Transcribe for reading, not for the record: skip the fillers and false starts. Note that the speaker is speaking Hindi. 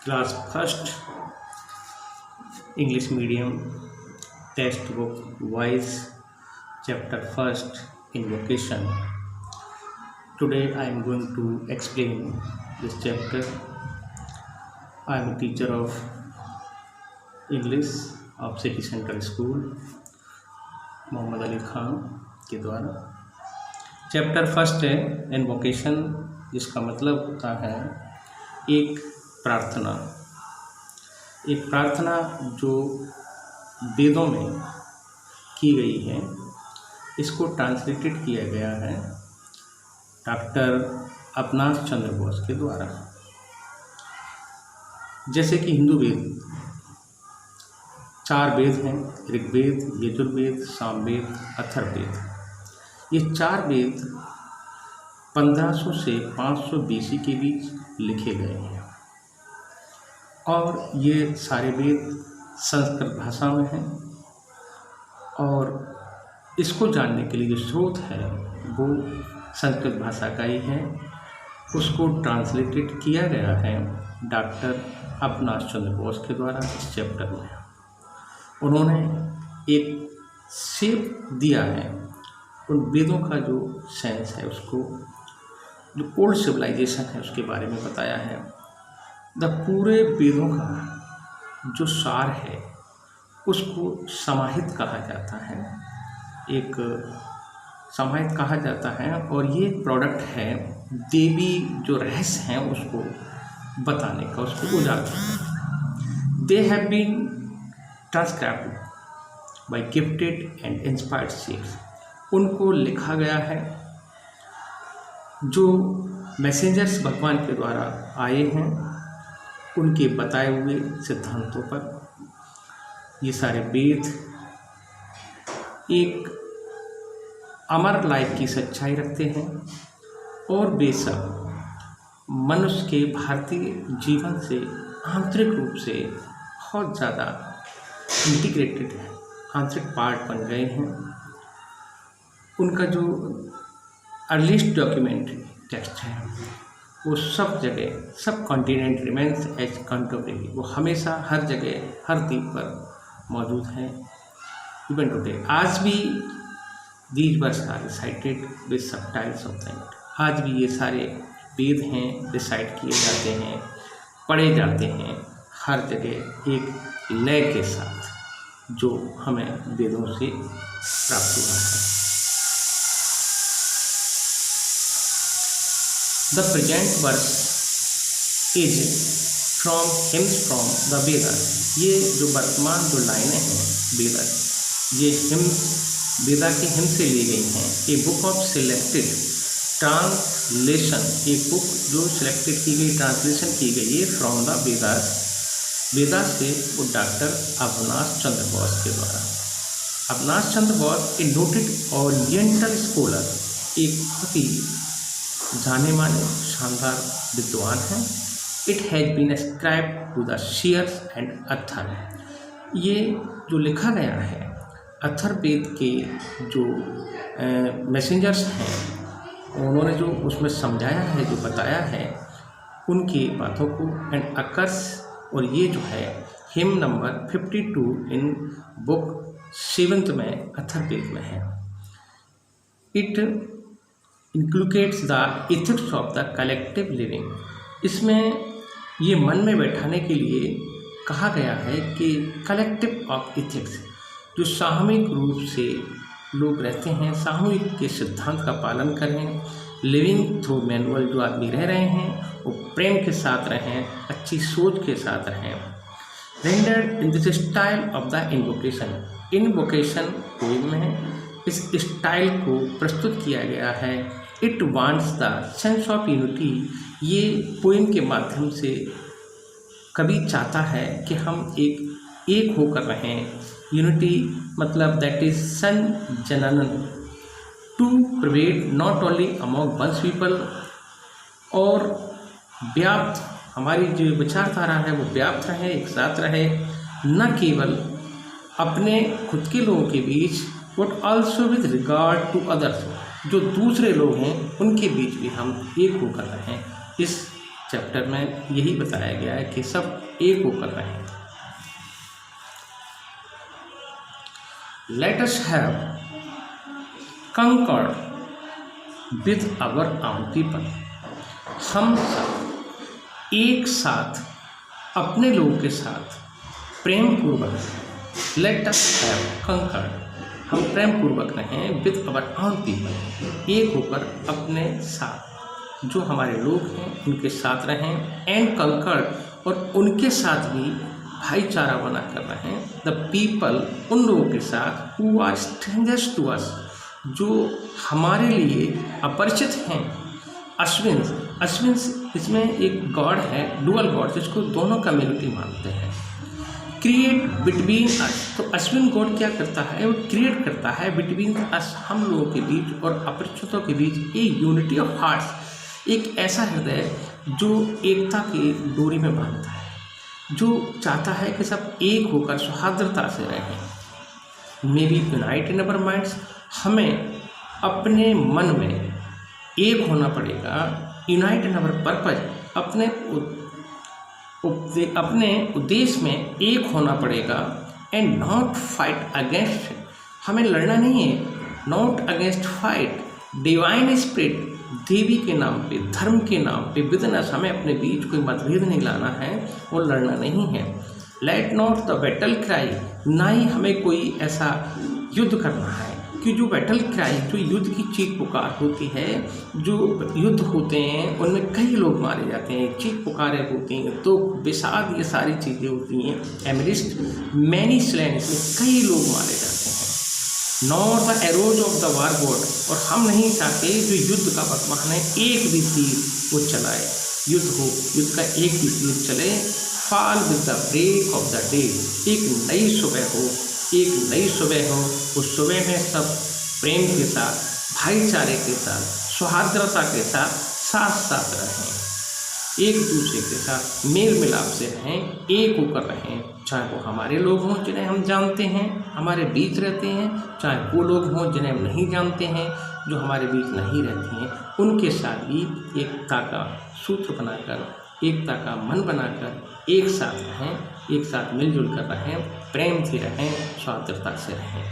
Class first English medium text book wise chapter first invocation. Today I am going to explain this chapter. I am a teacher of English of City Central School Mohammad Ali Khan के द्वारा। चैप्टर फर्स्ट है इन्वोकेशन, जिसका मतलब होता है एक प्रार्थना। एक प्रार्थना जो वेदों में की गई है, इसको ट्रांसलेटेड किया गया है डॉक्टर अविनाश चंद्र बोस के द्वारा। जैसे कि हिंदू वेद 4 वेद हैं, ऋग्वेद, यजुर्वेद, सामवेद, अथर्ववेद। ये 4 वेद 1500 से 500 BC के बीच लिखे गए हैं और ये सारे वेद संस्कृत भाषा में हैं। और इसको जानने के लिए जो स्रोत है वो संस्कृत भाषा का ही है। उसको ट्रांसलेटेड किया गया है डॉक्टर अविनाश चंद्र बोस के द्वारा। इस चैप्टर में उन्होंने एक शेप दिया है उन वेदों का, जो साइंस है उसको, जो ओल्ड सिविलाइजेशन है उसके बारे में बताया है। पूरे वेदों का जो सार है उसको समाहित कहा जाता है, एक समाहित कहा जाता है। और ये प्रोडक्ट है देवी जो रहस्य हैं उसको बताने का, उसको उजागर करना। They have been transcribed by gifted and inspired sects. उनको लिखा गया है जो मैसेंजर्स भगवान के द्वारा आए हैं, उनके बताए हुए सिद्धांतों पर। ये सारे वेद एक अमर लाइफ की सच्चाई रखते हैं और वे सब मनुष्य के भारतीय जीवन से आंतरिक रूप से बहुत ज़्यादा इंटीग्रेटेड है, आंतरिक पार्ट बन गए हैं। उनका जो अर्लीस्ट डॉक्यूमेंट्री टेक्स्ट है वो सब जगह, सब कॉन्टिनेंट रिमेंस एज कंटेम्परेरी, वो हमेशा हर जगह हर द्वीप पर मौजूद हैं। इवन टुडे आज भी these words are recited with subtitles of the end। आज भी ये सारे वेद हैं रिसाइट किए जाते हैं, पढ़े जाते हैं हर जगह एक लय के साथ, जो हमें वेदों से प्राप्त हुआ है। The present verse is from hymns from the Vedas। ये जो वर्तमान जो लाइनें हैं वेदा, ये हिम्स वेदा के हिम से ली गई हैं। A book of selected translation, एक बुक जो सिलेक्टेड की गई, ट्रांसलेशन की गई है फ्रॉम द वेदास, वेदा से, वो डॉक्टर अविनाश चंद्र बोस के द्वारा। Avinash Chandra Bose a noted oriental scholar, एक बहुत ही जाने माने शानदार विद्वान हैं। It has been ascribed to the seers and author. ये जो लिखा गया है अथर्ववेद के जो मैसेंजर्स हैं, उन्होंने जो उसमें समझाया है, जो बताया है, उनकी बातों को एंड अकर्स। और ये जो है him number 52 in book 7th में अथर्ववेद में है। It inculcates the ethics of the collective living. इसमें ये मन में बैठाने के लिए कहा गया है कि कलेक्टिव ऑफ इथिक्स, जो सामूहिक रूप से लोग रहते हैं, सामूहिक के सिद्धांत का पालन करें। लिविंग थ्रू मैनुअल, जो आदमी रह रहे हैं वो प्रेम के साथ रहें, अच्छी सोच के साथ रहें। Rendered in this style of the invocation. Invocation poem में इस स्टाइल को प्रस्तुत किया गया है। It wants the sense of unity. ये पोएम के माध्यम से कवि चाहता है कि हम एक होकर रहें। यूनिटी मतलब दैट इज सन जननन to prevail not only among one's people, और व्याप्त, हमारी जो विचारधारा है वो व्याप्त रहे, एक साथ रहे, न केवल अपने खुद के लोगों के बीच, but also with regard to others, जो दूसरे लोग हैं उनके बीच भी हम एक होकर रहें। इस चैप्टर में यही बताया गया है कि सब एक होकर रहें। Let us have concord with our own people. हम सब एक साथ अपने लोगों के साथ प्रेम पूर्वक, लेट अस हैव कंकर्ड, हम प्रेम पूर्वक रहें विद आवर ओन पीपल, एक होकर अपने साथ जो हमारे लोग हैं उनके साथ रहें, एंड कंकर्ड, और उनके साथ भी भाईचारा बनाकर रहें, द पीपल, उन लोगों के साथ, who are strangers to us, जो हमारे लिए अपरिचित हैं। अश्विन्स, अश्विन्स इसमें एक गॉड है, डुअल गॉड, जिसको दोनों कम्युनिटी मानते हैं। क्रिएट बिटवीन अस, तो अश्विन गॉड क्या करता है, वो क्रिएट करता है बिटवीन अस, हम लोगों के बीच और अपरिचितों के बीच ए यूनिटी ऑफ हार्ट्स, एक ऐसा हृदय जो एकता की डोरी में बांधता है, जो चाहता है कि सब एक होकर सौहार्दता से रहें। May be unite in our minds, हमें अपने मन में एक होना पड़ेगा, यूनाइट इन अवर पर्पज, अपने उद्देश्य में एक होना पड़ेगा, एंड नॉट फाइट अगेंस्ट, हमें लड़ना नहीं है, not against fight, divine spirit, देवी के नाम पे, धर्म के नाम पे, बिजनेस, हमें अपने बीच कोई मतभेद नहीं लाना है और लड़ना नहीं है। Let not the battle cry, ना ही हमें कोई ऐसा युद्ध करना है कि जो बैटल क्राई, जो युद्ध की चीख पुकार होती है, जो युद्ध होते हैं उनमें कई लोग मारे जाते हैं, चीख पुकारें होती हैं, तो विषाद, ये सारी चीज़ें होती हैं, एमरिस्ट मैनी स्लेन, इसमें कई लोग मारे जाते हैं। Not the arrows of the war god, और हम नहीं चाहते जो युद्ध का वर्तमान है एक भी तीर वो चलाए, युद्ध हो, युद्ध का एक भी तीर चले। Fall with the break of the day, एक नई सुबह हो, एक नई सुबह हो, उस सुबह में सब प्रेम के साथ, भाईचारे के साथ, सौहार्दता के साथ साथ साथ रहें, एक दूसरे के साथ मेल मिलाप से रहें, एक होकर रहें, चाहे वो हमारे लोग हों जिन्हें हम जानते हैं, हमारे बीच रहते हैं, चाहे वो लोग हों जिन्हें हम नहीं जानते हैं, जो हमारे बीच नहीं रहते हैं, उनके साथ भी एकता का सूत्र बनाकर, एकता का मन बनाकर एक साथ रहें, एक साथ मिलजुल कर रहें, प्रेम से रहें, सौहार्दता से रहें।